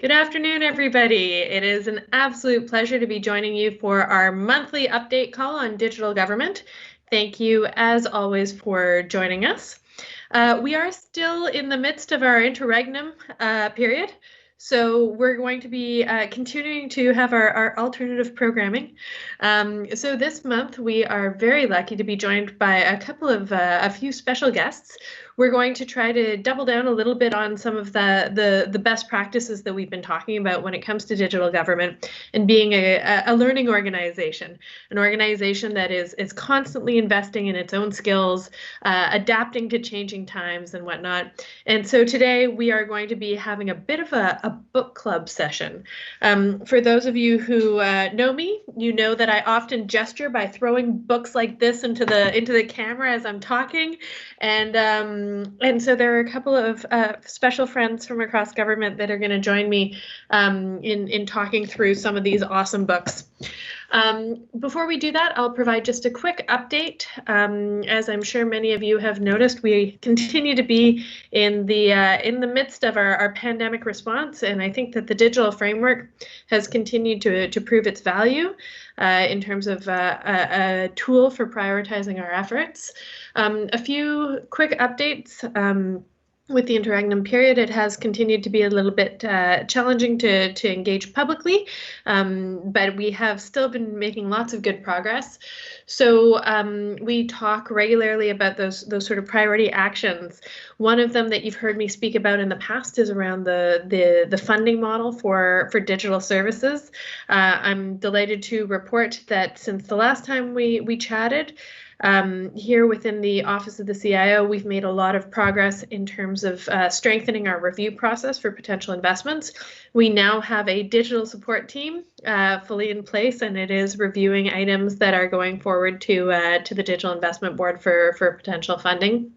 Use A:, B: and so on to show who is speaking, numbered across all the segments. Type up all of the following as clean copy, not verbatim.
A: Good afternoon, everybody. It is an absolute pleasure to be joining you for our monthly update call on digital government. Thank you, as always, for joining us. We are still in the midst of our interregnum period, so we're going to be continuing to have our alternative programming. So this month, we are very lucky to be joined by a few special guests. We're going to try to double down a little bit on some of the best practices that we've been talking about when it comes to digital government and being a learning organization, an organization that is constantly investing in its own skills, adapting to changing times and whatnot. And so today we are going to be having a bit of a book club session. For those of you who know me, you know that I often gesture by throwing books like this into the camera as I'm talking. And so there are a couple of special friends from across government that are going to join me in talking through some of these awesome books. Before we do that, I'll provide just a quick update. As I'm sure many of you have noticed, we continue to be in the midst of our pandemic response, and I think that the digital framework has continued to prove its value in terms of a tool for prioritizing our efforts. A few quick updates. With the interregnum period, it has continued to be a little bit challenging to engage publicly, but we have still been making lots of good progress. So we talk regularly about those sort of priority actions. One of them that you've heard me speak about in the past is around the funding model for digital services. I'm delighted to report that since the last time we chatted, here within the Office of the CIO, we've made a lot of progress in terms of strengthening our review process for potential investments. We now have a digital support team fully in place, and it is reviewing items that are going forward to the Digital Investment Board for potential funding.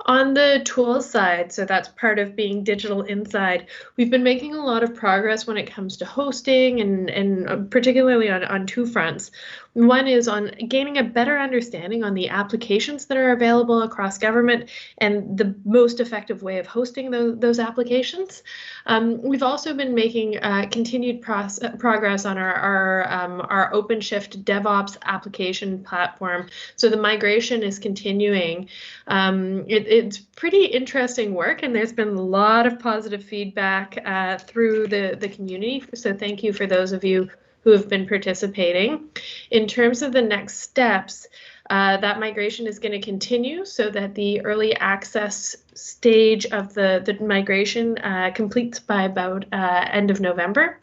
A: On the tools side, so that's part of being digital inside, we've been making a lot of progress when it comes to hosting and particularly on two fronts. One is on gaining a better understanding on the applications that are available across government and the most effective way of hosting those applications. We've also been making continued progress on our OpenShift DevOps application platform. So the migration is continuing. It's pretty interesting work, and there's been a lot of positive feedback through the community. So thank you for those of you who have been participating. In terms of the next steps, that migration is going to continue so that the early access stage of the migration completes by about end of November.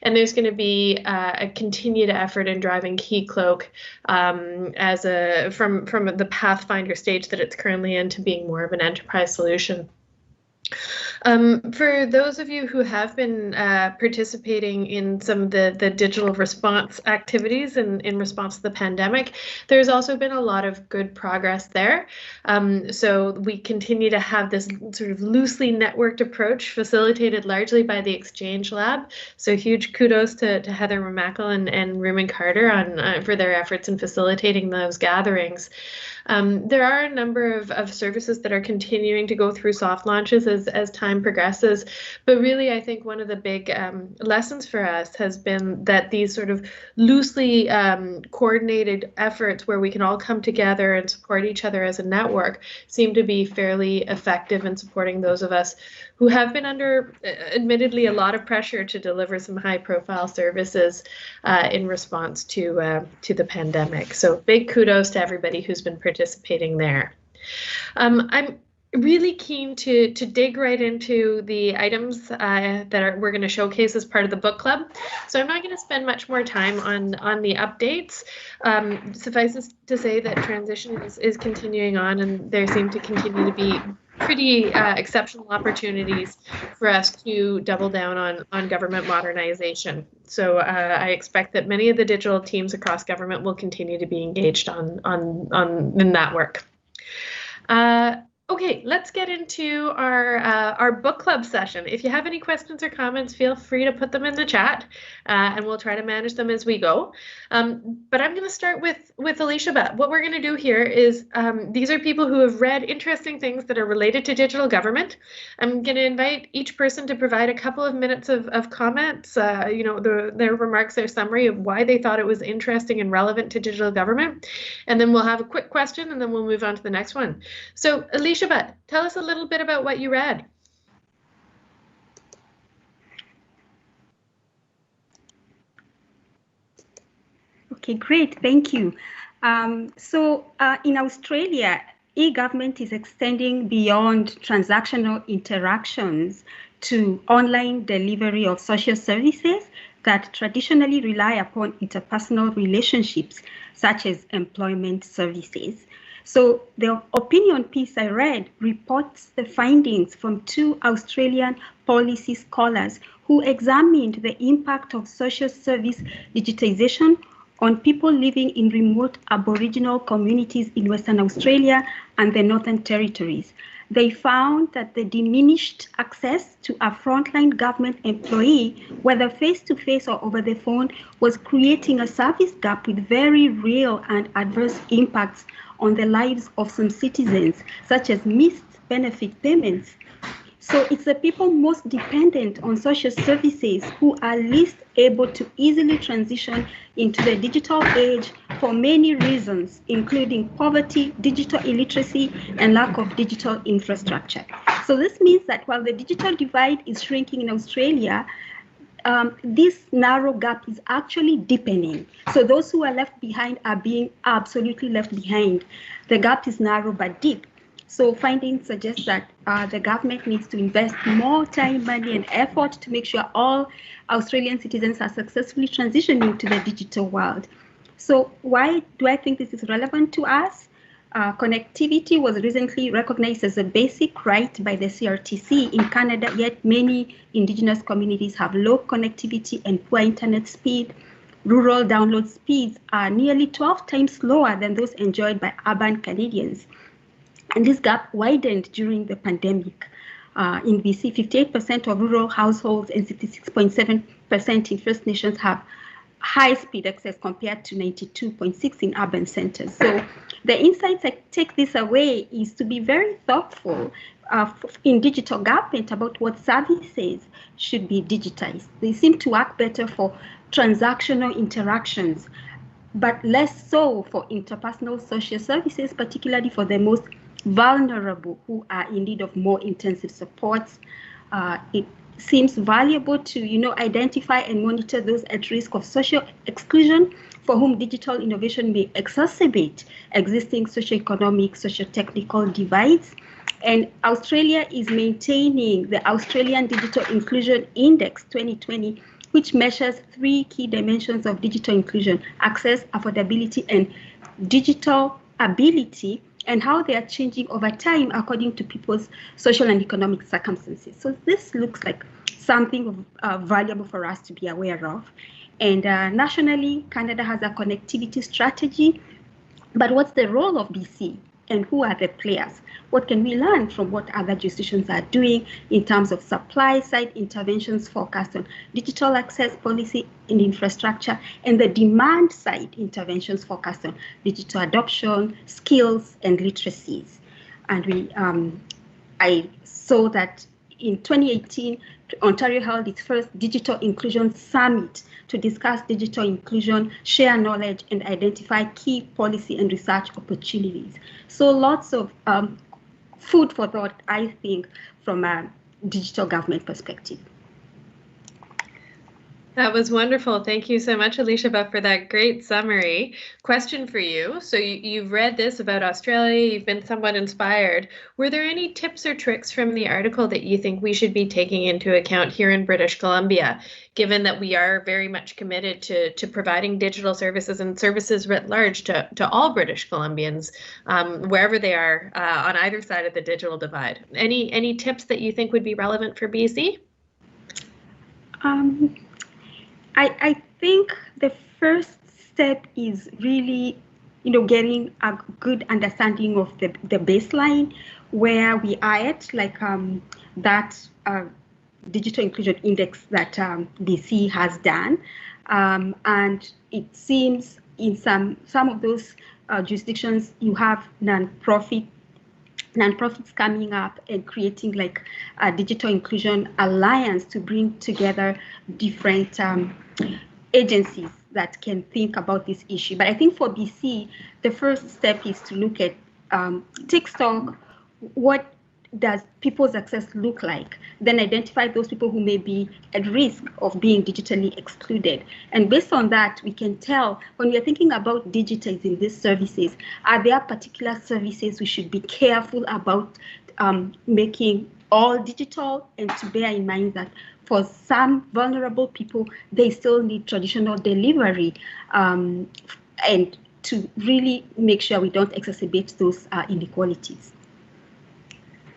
A: And there's going to be a continued effort in driving KeyCloak from the Pathfinder stage that it's currently in to being more of an enterprise solution. For those of you who have been participating in some of the digital response activities in response to the pandemic, there's also been a lot of good progress there. So we continue to have this sort of loosely networked approach facilitated largely by the Exchange Lab. So huge kudos to Heather Remackle and Ruben Carter for their efforts in facilitating those gatherings. There are a number of services that are continuing to go through soft launches as time progresses, but really I think one of the big lessons for us has been that these sort of loosely coordinated efforts where we can all come together and support each other as a network seem to be fairly effective in supporting those of us who have been under, admittedly, a lot of pressure to deliver some high-profile services in response to the pandemic. So big kudos to everybody who's been participating there. I'm really keen to dig right into the items that we're going to showcase as part of the book club. So I'm not going to spend much more time on the updates. Suffice it to say that transition is continuing on, and there seem to continue to be pretty exceptional opportunities for us to double down on government modernization. So I expect that many of the digital teams across government will continue to be engaged in that work. Okay, let's get into our book club session. If you have any questions or comments, feel free to put them in the chat, and we'll try to manage them as we go. But I'm going to start with Alicia. What we're going to do here is these are people who have read interesting things that are related to digital government. I'm going to invite each person to provide a couple of minutes of comments, their remarks, their summary of why they thought it was interesting and relevant to digital government. And then we'll have a quick question, and then we'll move on to the next one. So, Alicia, tell us a little bit about what you read.
B: Okay, great, thank you. In Australia, e-government is extending beyond transactional interactions to online delivery of social services that traditionally rely upon interpersonal relationships, such as employment services. So the opinion piece I read reports the findings from 2 Australian policy scholars who examined the impact of social service digitization on people living in remote Aboriginal communities in Western Australia and the Northern Territories. They found that the diminished access to a frontline government employee, whether face-to-face or over the phone, was creating a service gap with very real and adverse impacts on the lives of some citizens, such as missed benefit payments. So it's the people most dependent on social services who are least able to easily transition into the digital age for many reasons, including poverty, digital illiteracy, and lack of digital infrastructure. So this means that while the digital divide is shrinking in Australia, this narrow gap is actually deepening. So those who are left behind are being absolutely left behind. The gap is narrow but deep. So findings suggest that the government needs to invest more time, money, and effort to make sure all Australian citizens are successfully transitioning to the digital world. So why do I think this is relevant to us? Connectivity was recently recognized as a basic right by the CRTC in Canada, yet many Indigenous communities have low connectivity and poor internet speed. Rural download speeds are nearly 12 times lower than those enjoyed by urban Canadians. And this gap widened during the pandemic. In BC, 58% of rural households and 66.7% in First Nations have high-speed access compared to 92.6% in urban centers. So the insights I take this away is to be very thoughtful in digital government about what services should be digitized. They seem to work better for transactional interactions, but less so for interpersonal social services, particularly for the most vulnerable who are in need of more intensive supports. It seems valuable to identify and monitor those at risk of social exclusion for whom digital innovation may exacerbate existing socioeconomic, socio-technical divides. And Australia is maintaining the Australian Digital Inclusion Index 2020, which measures 3 key dimensions of digital inclusion: access, affordability, and digital ability, and how they are changing over time according to people's social and economic circumstances. So this looks like something valuable for us to be aware of. And nationally, Canada has a connectivity strategy, but what's the role of BC and who are the players? What can we learn from what other jurisdictions are doing in terms of supply side interventions focused on digital access policy and infrastructure, and the demand side interventions focused on digital adoption, skills, and literacies? And I saw that in 2018, Ontario held its first Digital Inclusion Summit to discuss digital inclusion, share knowledge, and identify key policy and research opportunities. So lots of food for thought, I think, from a digital government perspective.
A: That was wonderful. Thank you so much, Alicia, for that great summary. Question for you. So you've read this about Australia, you've been somewhat inspired. Were there any tips or tricks from the article that you think we should be taking into account here in British Columbia, given that we are very much committed to providing digital services and services writ large to all British Columbians, wherever they are on either side of the digital divide? Any tips that you think would be relevant for BC?
B: I think the first step is really, getting a good understanding of the baseline where we are at, like that digital inclusion index that BC has done. And it seems in some of those jurisdictions, you have nonprofits coming up and creating like a digital inclusion alliance to bring together different agencies that can think about this issue. But I think for BC, the first step is to look at, take stock, what does people's access look like? Then identify those people who may be at risk of being digitally excluded. And based on that, we can tell when we are thinking about digitizing these services, are there particular services we should be careful about making all digital, and to bear in mind that for some vulnerable people, they still need traditional delivery, and to really make sure we don't exacerbate those inequalities.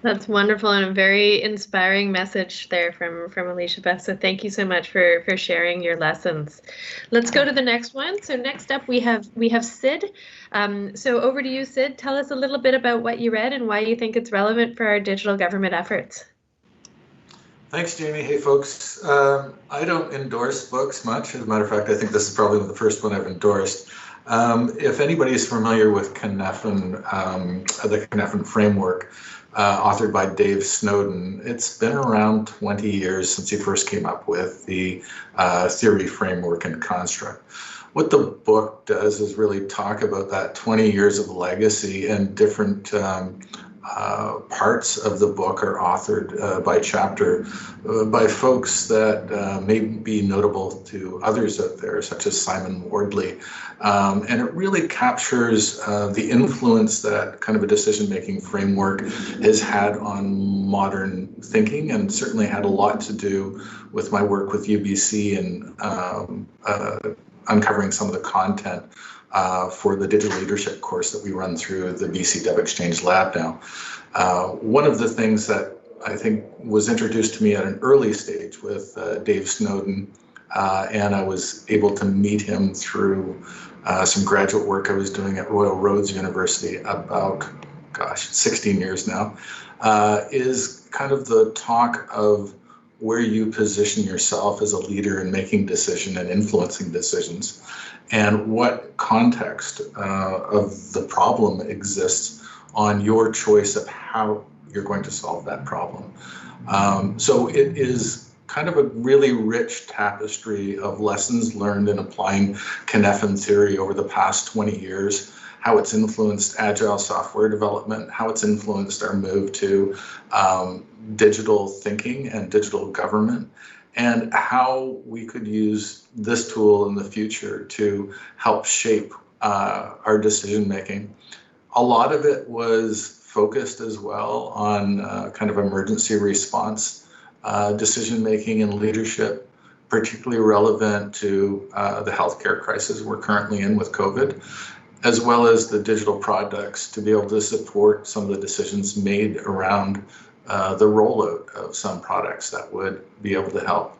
A: That's wonderful, and a very inspiring message there from Elizabeth. So thank you so much for sharing your lessons. Let's go to the next one. So next up we have Sid. So over to you, Sid. Tell us a little bit about what you read and why you think it's relevant for our digital government efforts.
C: Thanks, Jamie. Hey, folks. I don't endorse books much. As a matter of fact, I think this is probably the first one I've endorsed. If anybody is familiar with Cynefin, the Cynefin framework, authored by Dave Snowden, it's been around 20 years since he first came up with the theory, framework, and construct. What the book does is really talk about that 20 years of legacy, and different parts of the book are authored by chapter by folks that may be notable to others out there, such as Simon Wardley. And it really captures the influence that kind of a decision-making framework has had on modern thinking, and certainly had a lot to do with my work with UBC and uncovering some of the content for the digital leadership course that we run through the BC DevExchange Lab now. One of the things that I think was introduced to me at an early stage with Dave Snowden, and I was able to meet him through some graduate work I was doing at Royal Roads University about, 16 years now, is kind of the talk of where you position yourself as a leader in making decisions and influencing decisions, and what context of the problem exists on your choice of how you're going to solve that problem. So it is kind of a really rich tapestry of lessons learned in applying Cynefin theory over the past 20 years, how it's influenced agile software development, how it's influenced our move to digital thinking and digital government, and how we could use this tool in the future to help shape our decision making. A lot of it was focused as well on kind of emergency response decision making and leadership, particularly relevant to the healthcare crisis we're currently in with COVID, as well as the digital products to be able to support some of the decisions made around the rollout of some products that would be able to help.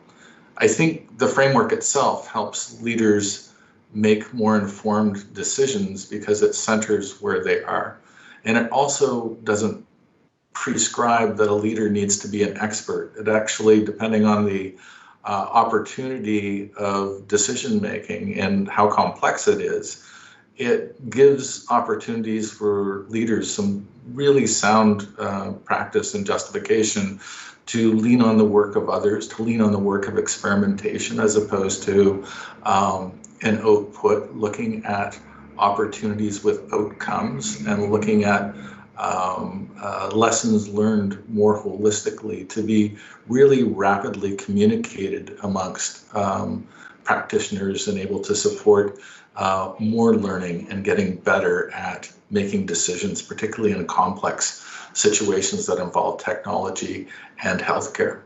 C: I think the framework itself helps leaders make more informed decisions because it centers where they are. And it also doesn't prescribe that a leader needs to be an expert. It actually, depending on the opportunity of decision making and how complex it is, it gives opportunities for leaders some really sound practice and justification to lean on the work of others, to lean on the work of experimentation, as opposed to an output, looking at opportunities with outcomes and looking at lessons learned more holistically to be really rapidly communicated amongst practitioners and able to support more learning and getting better at making decisions, particularly in complex situations that involve technology and healthcare.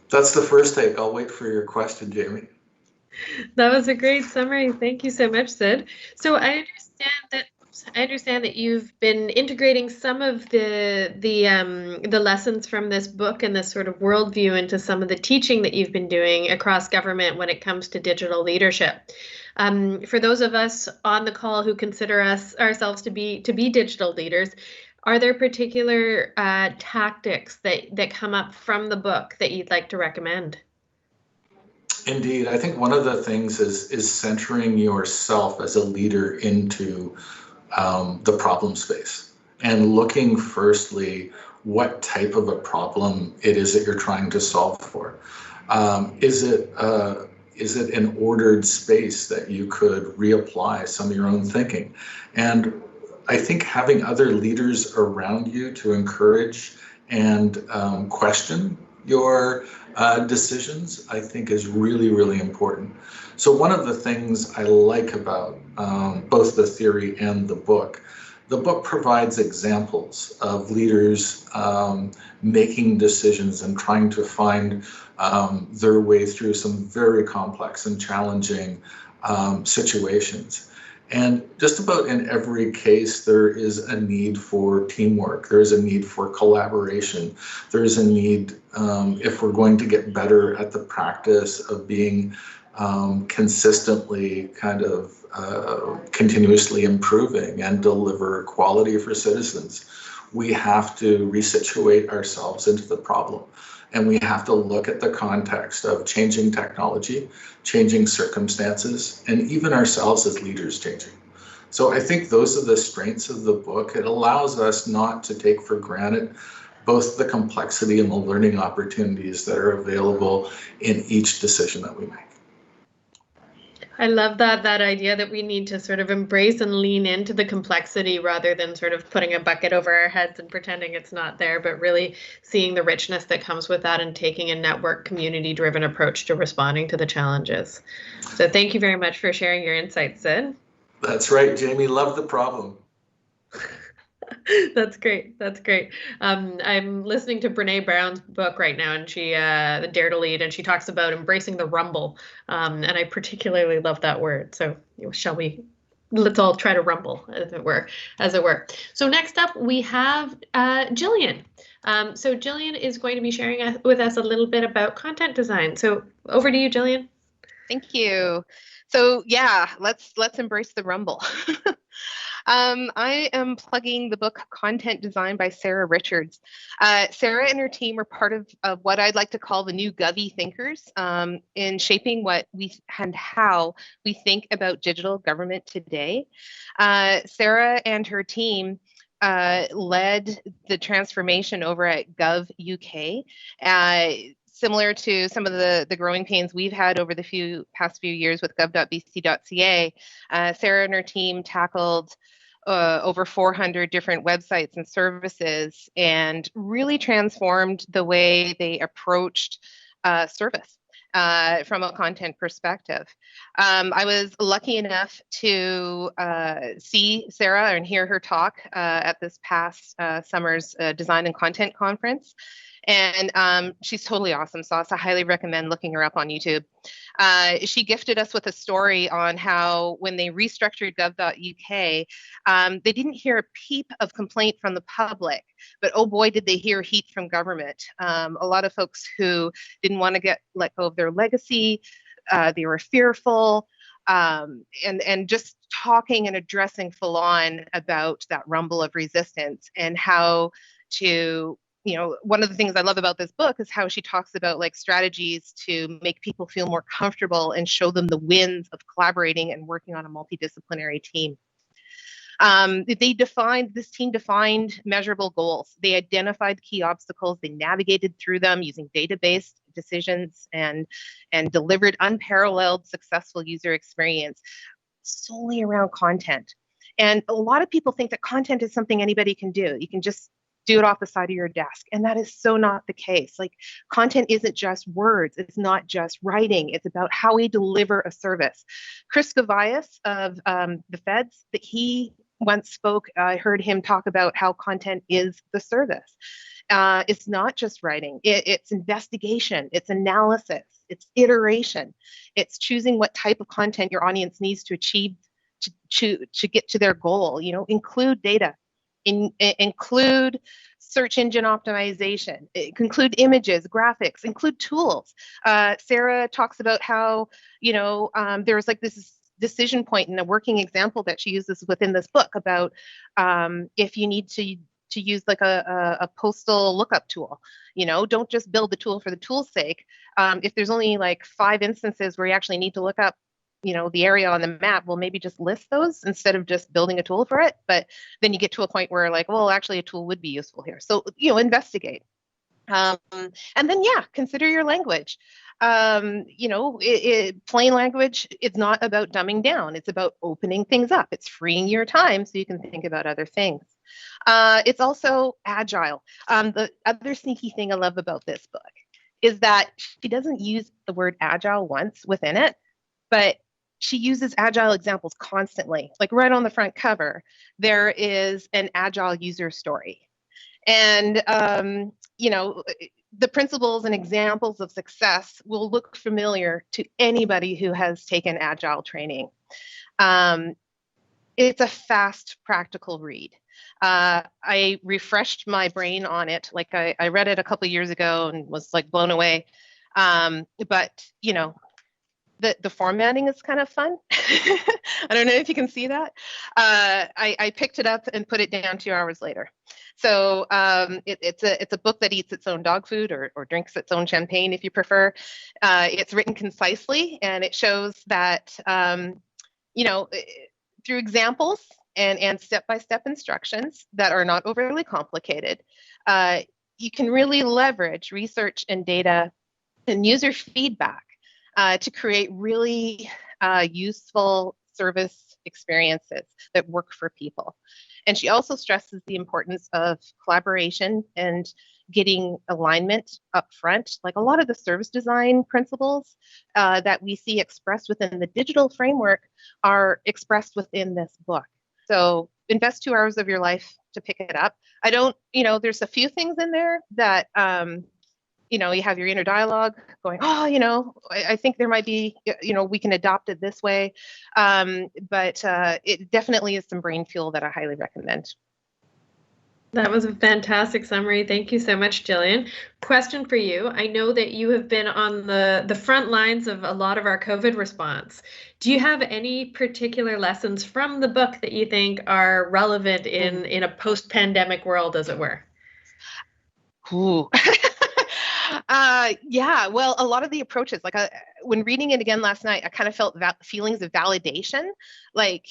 C: That's the first take. I'll wait for your question, Jamie.
A: That was a great summary. Thank you so much, Sid. So I understand that you've been integrating some of the lessons from this book and this sort of worldview into some of the teaching that you've been doing across government when it comes to digital leadership. For those of us on the call who consider ourselves to be digital leaders, are there particular tactics that come up from the book that you'd like to recommend?
C: Indeed, I think one of the things is centering yourself as a leader into the problem space and looking firstly what type of a problem it is that you're trying to solve for. Is it an ordered space that you could reapply some of your own thinking? And I think having other leaders around you to encourage and question your decisions, I think is really, really important. So one of the things I like about both the theory and the book provides examples of leaders making decisions and trying to find their way through some very complex and challenging situations. And just about in every case, there is a need for teamwork. There's a need for collaboration. There's a need, if we're going to get better at the practice of being consistently kind of continuously improving and deliver quality for citizens, we have to resituate ourselves into the problem. And we have to look at the context of changing technology, changing circumstances, and even ourselves as leaders changing. So I think those are the strengths of the book. It allows us not to take for granted both the complexity and the learning opportunities that are available in each decision that we make.
A: I love that idea that we need to sort of embrace and lean into the complexity rather than sort of putting a bucket over our heads and pretending it's not there, but really seeing the richness that comes with that and taking a network community-driven approach to responding to the challenges. So thank you very much for sharing your insights, Sid.
C: That's right, Jamie. Love the problem.
A: That's great. That's great. I'm listening to Brene Brown's book right now, and she, the Dare to Lead, and she talks about embracing the rumble. And I particularly love that word. So let's all try to rumble, as it were. So next up, we have Jillian. So Jillian is going to be sharing with us a little bit about content design. So over to you, Jillian.
D: Thank you. So yeah, let's embrace the rumble. I am plugging the book Content Design by Sarah Richards. Sarah and her team are part of what I'd like to call the new Govy thinkers in shaping what we and how we think about digital government today. Sarah and her team led the transformation over at Gov UK. Similar to some of the growing pains we've had over the past few years with gov.bc.ca, Sarah and her team tackled over 400 different websites and services and really transformed the way they approached service from a content perspective. I was lucky enough to see Sarah and hear her talk at this past summer's Design and Content Conference. And she's totally awesome. So I highly recommend looking her up on YouTube. She gifted us with a story on how when they restructured gov.uk, they didn't hear a peep of complaint from the public, but oh boy, did they hear heat from government. A lot of folks who didn't want to let go of their legacy, they were fearful, and just talking and addressing full on about that rumble of resistance and how to, one of the things I love about this book is how she talks about like strategies to make people feel more comfortable and show them the wins of collaborating and working on a multidisciplinary team. This team defined measurable goals. They identified key obstacles. They navigated through them using database decisions and delivered unparalleled successful user experience solely around content. And a lot of people think that content is something anybody can do. You can just do it off the side of your desk. And that is so not the case. Like, content isn't just words. It's not just writing. It's about how we deliver a service. Chris Gavias of the Feds, that he once spoke, I heard him talk about how content is the service. It's not just writing. It's investigation. It's analysis. It's iteration. It's choosing what type of content your audience needs to achieve to get to their goal. Include data. Include search engine optimization, include images, graphics, include tools. Sarah talks about how, there's like this decision point and a working example that she uses within this book about if you need to use like a postal lookup tool, don't just build the tool for the tool's sake. If there's only like 5 instances where you actually need to look up, the area on the map, well, maybe just list those instead of just building a tool for it. But then you get to a point where like, well, actually a tool would be useful here. So, investigate. And then, consider your language. Plain language, it's not about dumbing down. It's about opening things up. It's freeing your time so you can think about other things. It's also agile. The other sneaky thing I love about this book is that she doesn't use the word agile once within it, but she uses agile examples constantly. Like right on the front cover, there is an agile user story. And, the principles and examples of success will look familiar to anybody who has taken agile training. It's a fast, practical read. I refreshed my brain on it. Like I read it a couple of years ago and was like blown away. But the formatting is kind of fun. I don't know if you can see that. I picked it up and put it down 2 hours later. So it's a book that eats its own dog food or drinks its own champagne, if you prefer. It's written concisely, and it shows that, through examples and step-by-step instructions that are not overly complicated, you can really leverage research and data and user feedback to create really useful service experiences that work for people. And she also stresses the importance of collaboration and getting alignment up front. Like a lot of the service design principles that we see expressed within the digital framework are expressed within this book. So invest 2 hours of your life to pick it up. There's a few things in there that, you have your inner dialogue going, I think there might be, we can adopt it this way. But it definitely is some brain fuel that I highly recommend.
A: That was a fantastic summary. Thank you so much, Jillian. Question for you. I know that you have been on the front lines of a lot of our COVID response. Do you have any particular lessons from the book that you think are relevant in a post-pandemic world, as it were?
D: Ooh. Well, a lot of the approaches, like when reading it again last night, I kind of felt feelings of validation, like,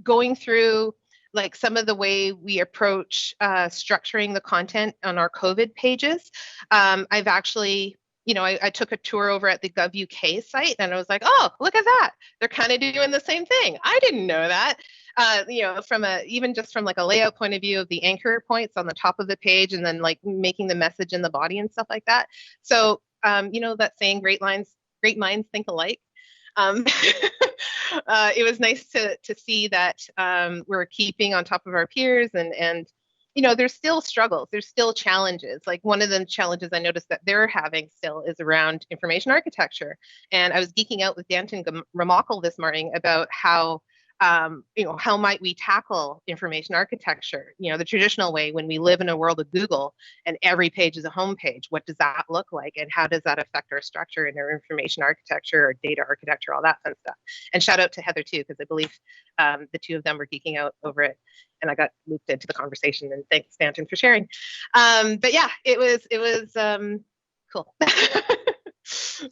D: going through like some of the way we approach structuring the content on our COVID pages. I've actually, I took a tour over at the GovUK site and I was like, oh, look at that. They're kind of doing the same thing. I didn't know that. Even just from like a layout point of view of the anchor points on the top of the page and then like making the message in the body and stuff like that. So, that saying, great minds think alike. It was nice to see that we're keeping on top of our peers and there's still struggles, there's still challenges. Like one of the challenges I noticed that they're having still is around information architecture. And I was geeking out with Danton Ramakel this morning about how might we tackle information architecture, the traditional way when we live in a world of Google and every page is a home page. What does that look like? And how does that affect our structure and our information architecture or data architecture, all that fun stuff? And shout out to Heather too, because I believe the two of them were geeking out over it and I got looped into the conversation, and thanks Stanton for sharing. But yeah, it was cool.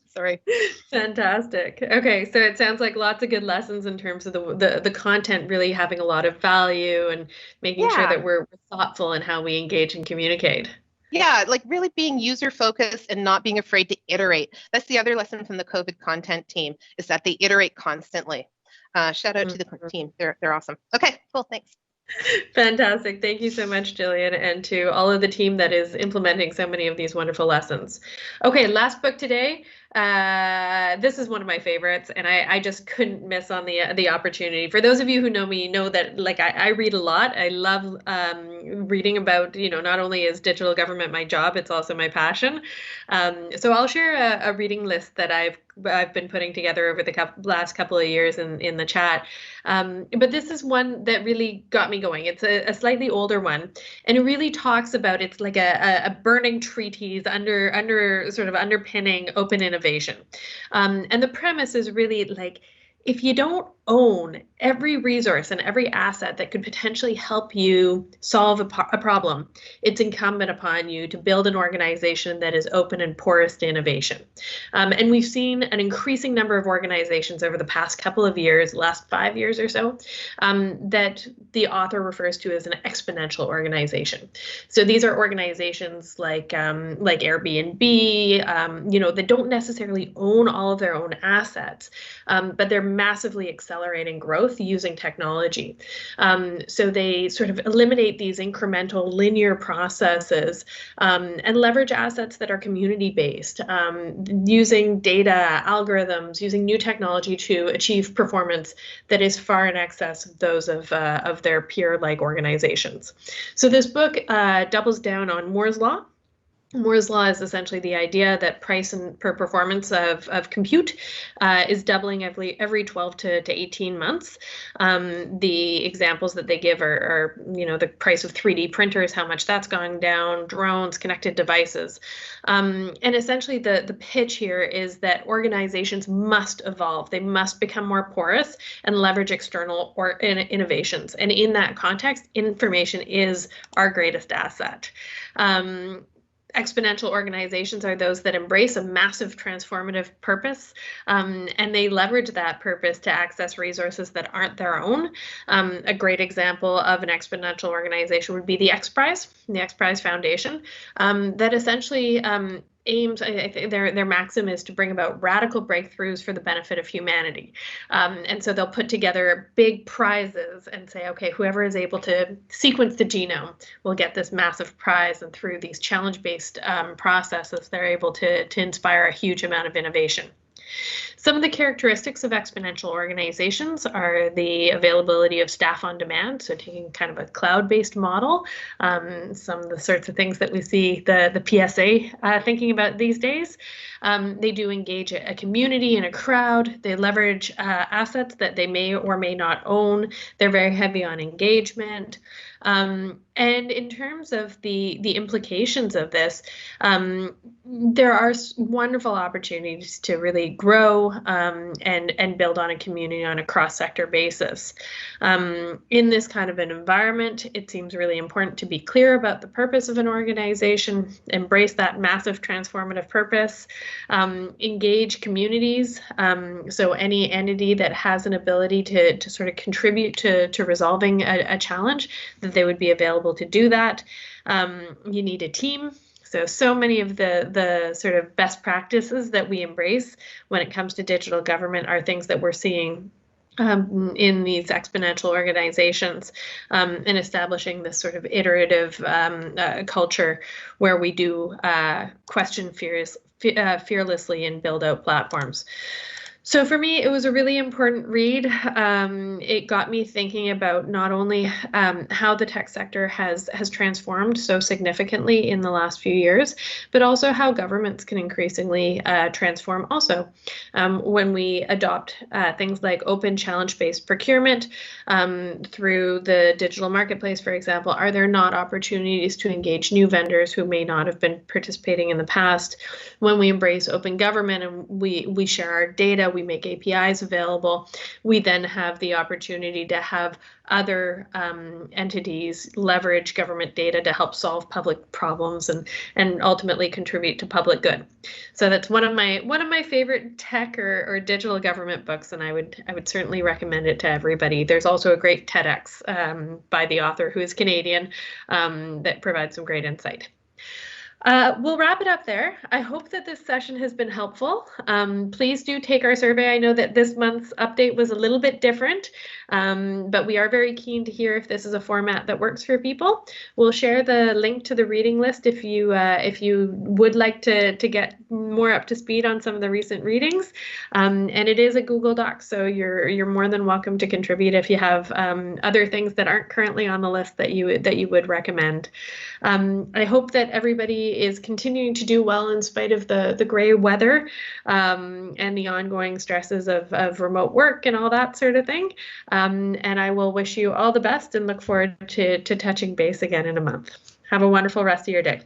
D: Sorry.
A: Fantastic. Okay, so it sounds like lots of good lessons in terms of the content really having a lot of value and making sure that we're thoughtful in how we engage and communicate.
D: Yeah, like really being user focused and not being afraid to iterate. That's the other lesson from the COVID content team, is that they iterate constantly. Shout out to the team. They're awesome. Okay, cool. Thanks.
A: Fantastic. Thank you so much, Jillian, and to all of the team that is implementing so many of these wonderful lessons. Okay, last book today. This is one of my favorites, and I just couldn't miss on the opportunity. For those of you who know me, know that like I read a lot. I love reading about, not only is digital government my job, it's also my passion. So I'll share a reading list that I've been putting together over the last couple of years in the chat. But this is one that really got me going. It's It's a slightly older one, and it really talks about, it's like a burning treatise under sort of underpinning open innovation. And the premise is really like, if you don't own every resource and every asset that could potentially help you solve a problem, it's incumbent upon you to build an organization that is open and porous to innovation. And we've seen an increasing number of organizations over the past couple of years, last 5 years or so, that the author refers to as an exponential organization. So these are organizations like Airbnb, that don't necessarily own all of their own assets, but they're massively accelerating growth using technology. So they sort of eliminate these incremental linear processes and leverage assets that are community-based, using data, algorithms, using new technology to achieve performance that is far in excess of those of their peer-like organizations. So this book doubles down on Moore's Law. Moore's Law is essentially the idea that price per performance of compute is doubling every 12 to 18 months. The examples that they give are the price of 3D printers, how much that's gone down, drones, connected devices. And essentially the pitch here is that organizations must evolve. They must become more porous and leverage external innovations. And in that context, information is our greatest asset. Exponential organizations are those that embrace a massive transformative purpose, and they leverage that purpose to access resources that aren't their own. A great example of an exponential organization would be the XPRIZE, the XPRIZE Foundation, that essentially aims, I think their maxim is to bring about radical breakthroughs for the benefit of humanity. And so they'll put together big prizes and say, okay, whoever is able to sequence the genome will get this massive prize. And through these challenge-based processes, they're able to inspire a huge amount of innovation. Some of the characteristics of exponential organizations are the availability of staff on demand, so taking kind of a cloud-based model, some of the sorts of things that we see the PSA thinking about these days. They do engage a community and a crowd. They leverage assets that they may or may not own. They're very heavy on engagement. And in terms of the implications of this, there are wonderful opportunities to really grow and build on a community on a cross-sector basis. In this kind of an environment, it seems really important to be clear about the purpose of an organization, embrace that massive transformative purpose, engage communities. So any entity that has an ability to sort of contribute to resolving a challenge, that they would be available to do that. You need a team. So many of the sort of best practices that we embrace when it comes to digital government are things that we're seeing in these exponential organizations, and establishing this sort of iterative culture where we do question fearlessly and build out platforms. So for me, it was a really important read. It got me thinking about not only how the tech sector has transformed so significantly in the last few years, but also how governments can increasingly transform also. When we adopt things like open challenge-based procurement through the digital marketplace, for example, are there not opportunities to engage new vendors who may not have been participating in the past? When we embrace open government and we share our data, we make APIs available, we then have the opportunity to have other entities leverage government data to help solve public problems and ultimately contribute to public good. So that's one of my favorite tech or digital government books, and I would certainly recommend it to everybody. There's also a great TEDx by the author, who is Canadian, that provides some great insight. We'll wrap it up there. I hope that this session has been helpful. Please do take our survey. I know that this month's update was a little bit different, but we are very keen to hear if this is a format that works for people. We'll share the link to the reading list if you would like to get more up to speed on some of the recent readings. And it is a Google Doc, so you're more than welcome to contribute if you have other things that aren't currently on the list that you would recommend. I hope that everybody is continuing to do well in spite of the gray weather and the ongoing stresses of remote work and all that sort of thing. And I will wish you all the best and look forward to touching base again in a month. Have a wonderful rest of your day.